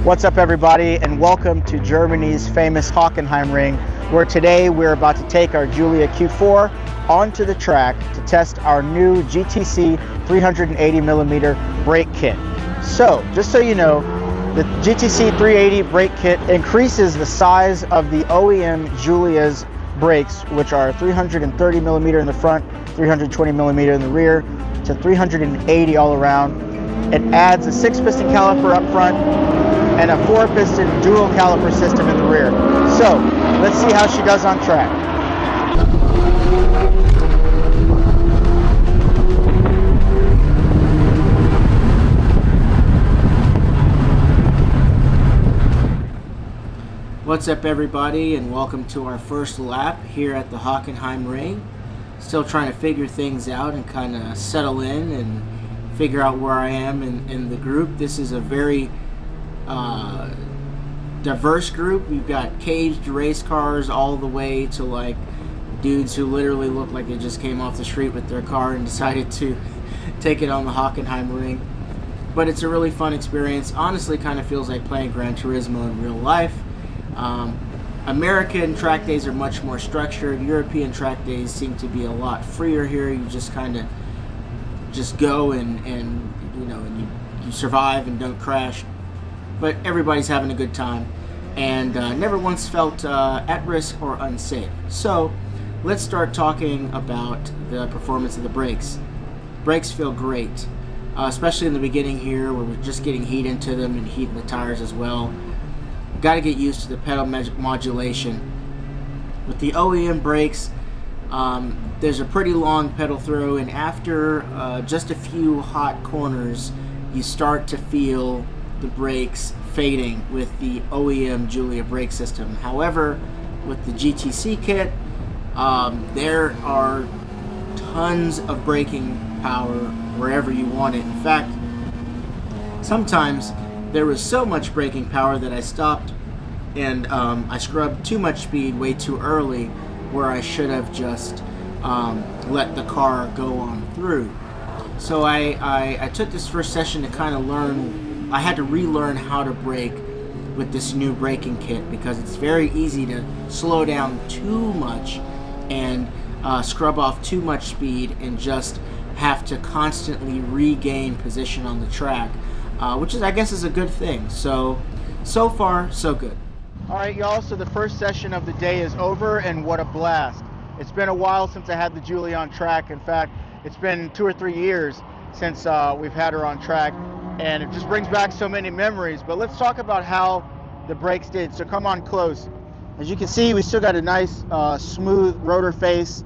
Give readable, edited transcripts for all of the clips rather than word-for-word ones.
What's up, everybody, and welcome to Germany's famous Hockenheim Ring, where today we're about to take our Giulia Q4 onto the track to test our new GTC 380mm brake kit. So, just so you know, the GTC 380 brake kit increases the size of the OEM Giulia's brakes, which are 330mm in the front, 320mm in the rear, to 380 all around. It adds a 6-piston caliper up front and a 4-piston dual caliper system in the rear. So, let's see how she does on track. What's up, everybody, and welcome to our first lap here at the Hockenheim Ring. Still trying to figure things out and kind of settle in and figure out where I am in the group. This is a very diverse group. We've got caged race cars all the way to like dudes who literally look like they just came off the street with their car and decided to take it on the Hockenheim Ring. But it's a really fun experience. Honestly, kind of feels like playing Gran Turismo in real life. American track days are much more structured. European track days seem to be a lot freer here. You just kind of just go and you survive and don't crash. But everybody's having a good time and never once felt at risk or unsafe. So let's start talking about the performance of the brakes. Brakes feel great, especially in the beginning here where we're just getting heat into them and heating the tires as well. Got to get used to the pedal modulation. With the OEM brakes, there's a pretty long pedal throw, and after just a few hot corners, you start to feel the brakes fading with the OEM Giulia brake system. However, with the GTC kit, there are tons of braking power wherever you want it. In fact, sometimes there was so much braking power that I stopped and I scrubbed too much speed way too early, where I should have just let the car go on through. So I took this first session to kind of learn. I had to relearn how to brake with this new braking kit because it's very easy to slow down too much and scrub off too much speed and just have to constantly regain position on the track, which is, I guess, is a good thing. So far, so good. All right, y'all, so the first session of the day is over, and what a blast. It's been a while since I had the Giulia on track. In fact, it's been 2 or 3 years since we've had her on track, and it just brings back so many memories. But let's talk about how the brakes did. So come on close. As you can see, we still got a nice smooth rotor face.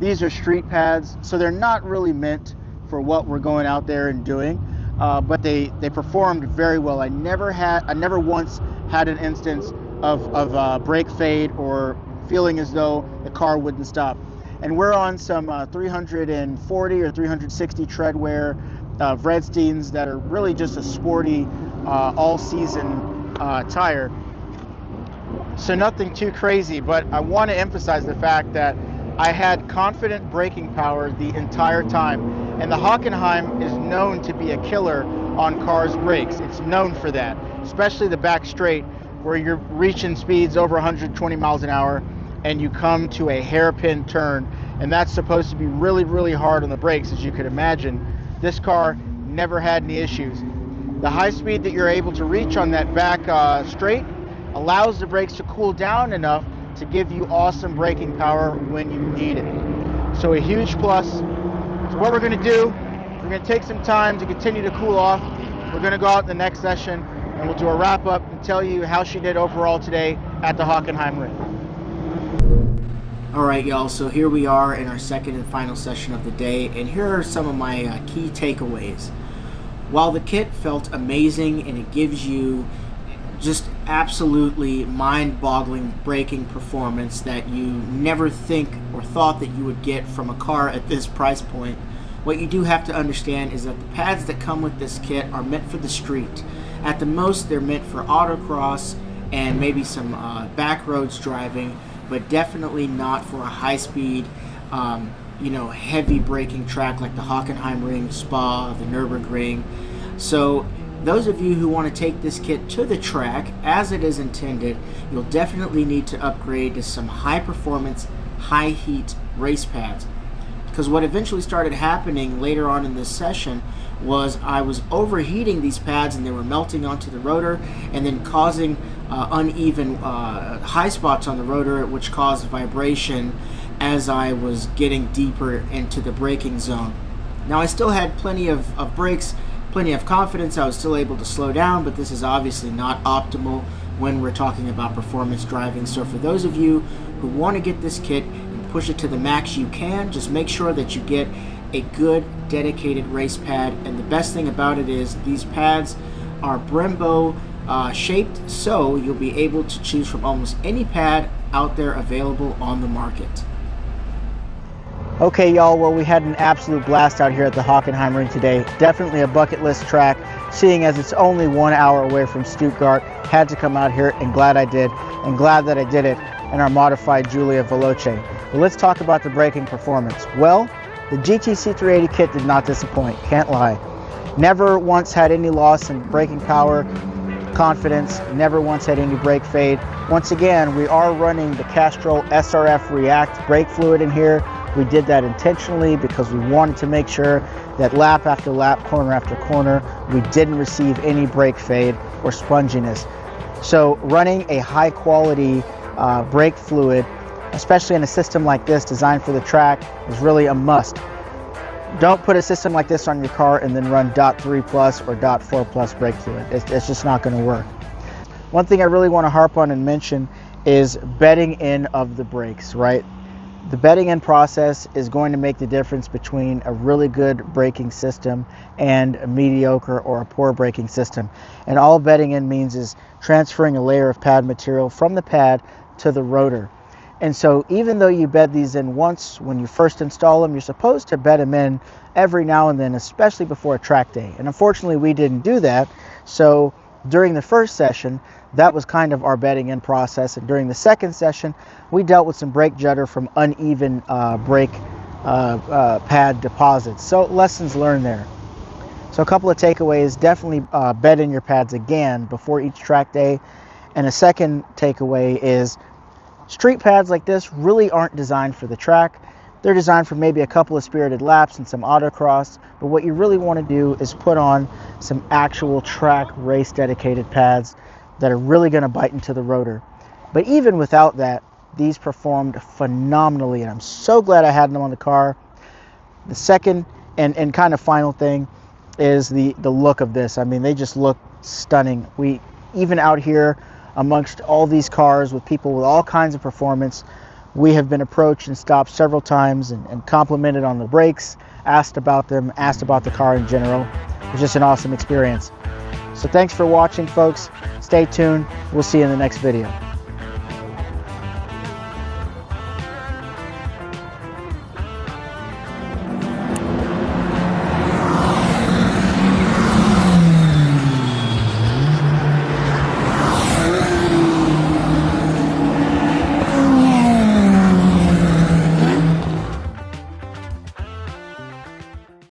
These are street pads, so they're not really meant for what we're going out there and doing, but they performed very well. I never once had an instance of brake fade or feeling as though the car wouldn't stop. And we're on some 340 or 360 tread wear Vredsteins that are really just a sporty all-season tire. So nothing too crazy, but I want to emphasize the fact that I had confident braking power the entire time. And the Hockenheim is known to be a killer on cars' brakes. It's known for that, especially the back straight where you're reaching speeds over 120 miles an hour and you come to a hairpin turn, and that's supposed to be really, really hard on the brakes, as you could imagine. This car never had any issues. The high speed that you're able to reach on that back straight allows the brakes to cool down enough to give you awesome braking power when you need it. So a huge plus. So what we're going to do, we're going to take some time to continue to cool off. We're going to go out in the next session and we'll do a wrap up and tell you how she did overall today at the Hockenheim Ring. Alright, y'all, so here we are in our second and final session of the day, and here are some of my key takeaways. While the kit felt amazing and it gives you just absolutely mind-boggling braking performance that you never think or thought that you would get from a car at this price point, what you do have to understand is that the pads that come with this kit are meant for the street. At the most, they're meant for autocross and maybe some back roads driving, but definitely not for a high-speed, heavy braking track like the Hockenheim Ring, Spa, the Nürburgring. So Those of you who want to take this kit to the track as it is intended, you'll definitely need to upgrade to some high performance, high heat race pads. Because what eventually started happening later on in this session was I was overheating these pads and they were melting onto the rotor and then causing uneven high spots on the rotor, which caused vibration as I was getting deeper into the braking zone. Now I still had plenty of brakes, plenty of confidence. I was still able to slow down, but this is obviously not optimal when we're talking about performance driving. So for those of you who want to get this kit and push it to the max you can, just make sure that you get a good dedicated race pad. And the best thing about it is these pads are Brembo shaped, so you'll be able to choose from almost any pad out there available on the market. Okay, y'all, well, we had an absolute blast out here at the Hockenheimring today. Definitely a bucket list track, seeing as it's only 1 hour away from Stuttgart. Had to come out here, and glad I did, and glad that I did it in our modified Giulia Veloce. But let's talk about the braking performance. Well, the GTC 380 kit did not disappoint, can't lie. Never once had any loss in braking power, confidence, never once had any brake fade. Once again, we are running the Castrol SRF React brake fluid in here. We did that intentionally because we wanted to make sure that lap after lap, corner after corner, we didn't receive any brake fade or sponginess. So running a high quality brake fluid, especially in a system like this designed for the track, is really a must. Don't put a system like this on your car and then run .3 plus or .4 plus brake fluid. It's just not going to work. One thing I really want to harp on and mention is bedding in of the brakes, right? The bedding in process is going to make the difference between a really good braking system and a mediocre or a poor braking system. And all bedding in means is transferring a layer of pad material from the pad to the rotor. And so even though you bed these in once when you first install them, you're supposed to bed them in every now and then, especially before a track day. And unfortunately, we didn't do that. So during the first session, that was kind of our bedding in process. And during the second session, we dealt with some brake judder from uneven brake pad deposits. So lessons learned there. So a couple of takeaways: definitely bed in your pads again before each track day. And a second takeaway is street pads like this really aren't designed for the track. They're designed for maybe a couple of spirited laps and some autocross, but what you really want to do is put on some actual track race dedicated pads that are really going to bite into the rotor. But even without that, these performed phenomenally, and I'm so glad I had them on the car. The second and kind of final thing is the look of this. I mean, they just look stunning. We, even out here amongst all these cars with people with all kinds of performance, we have been approached and stopped several times and complimented on the brakes, asked about them, asked about the car in general. It's just an awesome experience. So thanks for watching, folks. Stay tuned. We'll see you in the next video.